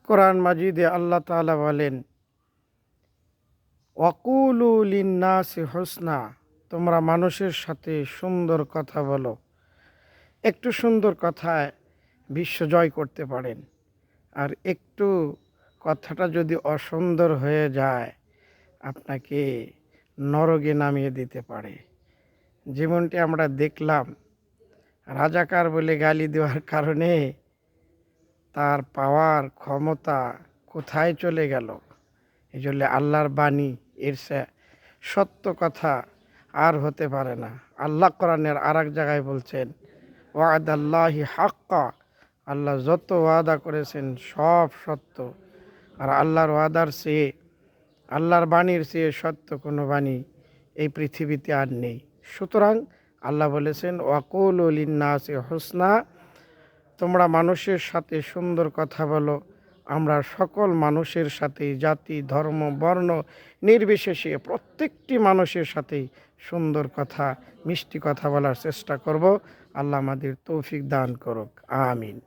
কোরআন মাজিদে আল্লাহ তাআলা বলেন, ওয়াকুলু লিন্নাসি হুসনা, তোমরা মানুষের সাথে সুন্দর কথা বলো। একটু সুন্দর কথায় বিশ্ব জয় করতে পারেন, আর একটু কথাটা যদি অসুন্দর হয়ে যায় আপনাকে নরকে নামিয়ে দিতে পারে। যেমনটি আমরা দেখলাম, রাজাকার বলে গালি দেওয়ার কারণে তার পাওয়ার ক্ষমতা কোথায় চলে গেল। এই জন্য আল্লাহর বাণী এর সত্য কথা আর হতে পারে না। আল্লাহ কোরআনের আর এক জায়গায় বলছেন, ওয়াদাল্লাহি হাক্কা, আল্লাহ যত ওয়াদা করেছেন সব সত্য। আর আল্লাহর ওয়াদার চেয়ে, আল্লাহর বাণীর চেয়ে সত্য কোনো বাণী এই পৃথিবীতে আর নেই। সুতরাং আল্লাহ বলেছেন, ওয়াকুলু লিন্নাসি হুসনা, তোমরা মানুষের সাথে সুন্দর কথা বলো। আমরা সকল মানুষের সাথেই, জাতি ধর্ম বর্ণ নির্বিশেষে প্রত্যেকটি মানুষের সাথেই সুন্দর কথা, মিষ্টি কথা বলার চেষ্টা করব। আল্লাহ আমাদের তৌফিক দান করুক, আমিন।